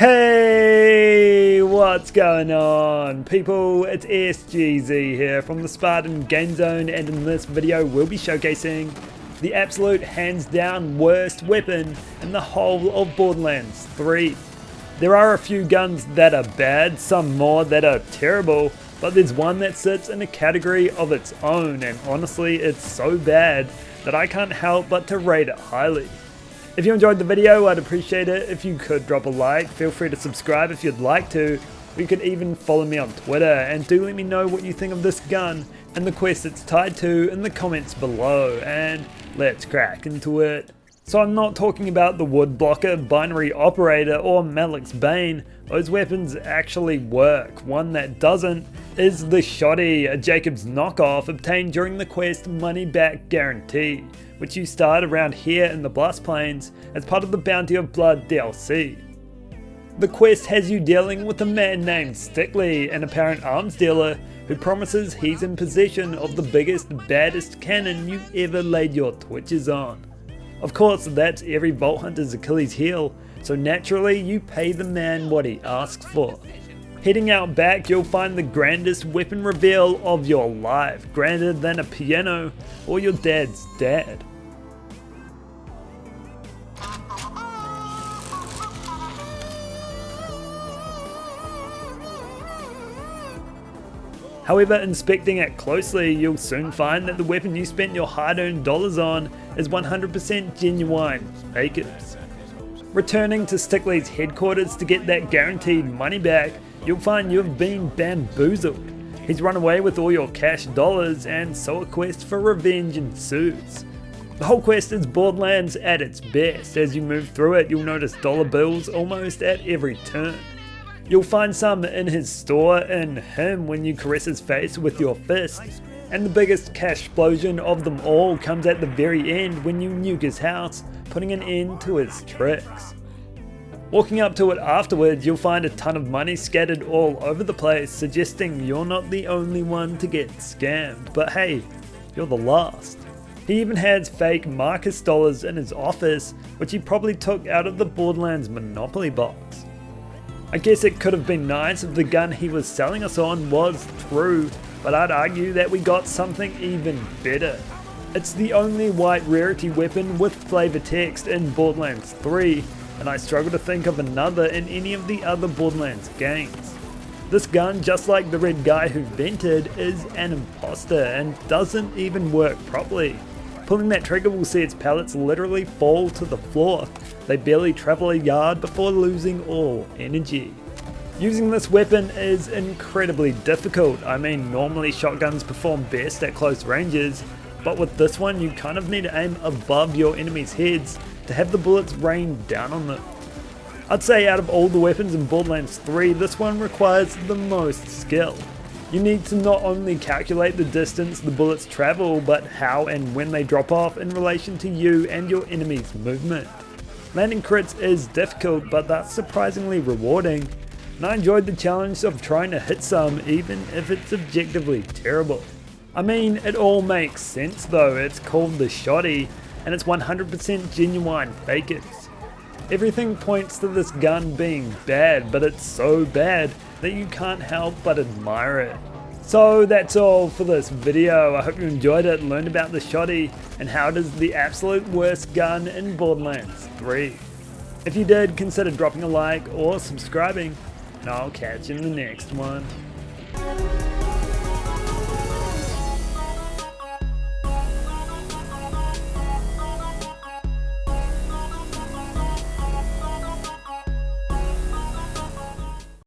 Hey, what's going on people? It's SGZ here from the SpartanGameZone, and in this video we'll be showcasing the absolute hands down worst weapon in the whole of Borderlands 3. There are a few guns that are bad, some more that are terrible, but there's one that sits in a category of its own, and honestly it's so bad that I can't help but to rate it highly. If you enjoyed the video, I'd appreciate it if you could drop a like. Feel free to subscribe if you'd like to. You could even follow me on Twitter, and do let me know what you think of this gun and the quest it's tied to in the comments below, and let's crack into it. So I'm not talking about the Wood Blocker, Binary Operator or Malik's Bane. Those weapons actually work. One that doesn't is the Shoddy, a Jacob's knockoff obtained during the quest Money Back Guarantee, which you start around here in the Blast Plains as part of the Bounty of Blood DLC. The quest has you dealing with a man named Stickley, an apparent arms dealer who promises he's in possession of the biggest, baddest cannon you ever laid your twitches on. Of course, that's every Vault Hunter's Achilles heel, so naturally you pay the man what he asks for. Heading out back, you'll find the grandest weapon reveal of your life, grander than a piano or your dad's dad. However, inspecting it closely, you'll soon find that the weapon you spent your hard-earned dollars on is 100% genuine fakers. Returning to Stickley's headquarters to get that guaranteed money back, you'll find you've been bamboozled. He's run away with all your cash dollars, and so a quest for revenge ensues. The whole quest is Borderlands at its best. As you move through it, you'll notice dollar bills almost at every turn. You'll find some in his store in him when you caress his face with your fist, and the biggest cash explosion of them all comes at the very end when you nuke his house, putting an end to his tricks. Walking up to it afterwards, you'll find a ton of money scattered all over the place, suggesting you're not the only one to get scammed, but hey, you're the last. He even has fake Marcus dollars in his office, which he probably took out of the Borderlands Monopoly box. I guess it could have been nice if the gun he was selling us on was true, but I'd argue that we got something even better. It's the only white rarity weapon with flavor text in Borderlands 3, and I struggle to think of another in any of the other Borderlands games. This gun, just like the red guy who vented, is an imposter and doesn't even work properly. Pulling that trigger will see its pellets literally fall to the floor. They barely travel a yard before losing all energy. Using this weapon is incredibly difficult. I mean, normally shotguns perform best at close ranges, but with this one you kind of need to aim above your enemies' heads to have the bullets rain down on them. I'd say out of all the weapons in Borderlands 3, this one requires the most skill. You need to not only calculate the distance the bullets travel, but how and when they drop off in relation to you and your enemy's movement. Landing crits is difficult, but that's surprisingly rewarding, and I enjoyed the challenge of trying to hit some even if it's objectively terrible. I mean, it all makes sense though. It's called the Shoddy, and it's 100% genuine fakers. Everything points to this gun being bad, but it's so bad that you can't help but admire it. So that's all for this video. I hope you enjoyed it, learned about the Shoddy and how it is the absolute worst gun in Borderlands 3. If you did, consider dropping a like or subscribing, and I'll catch you in the next one.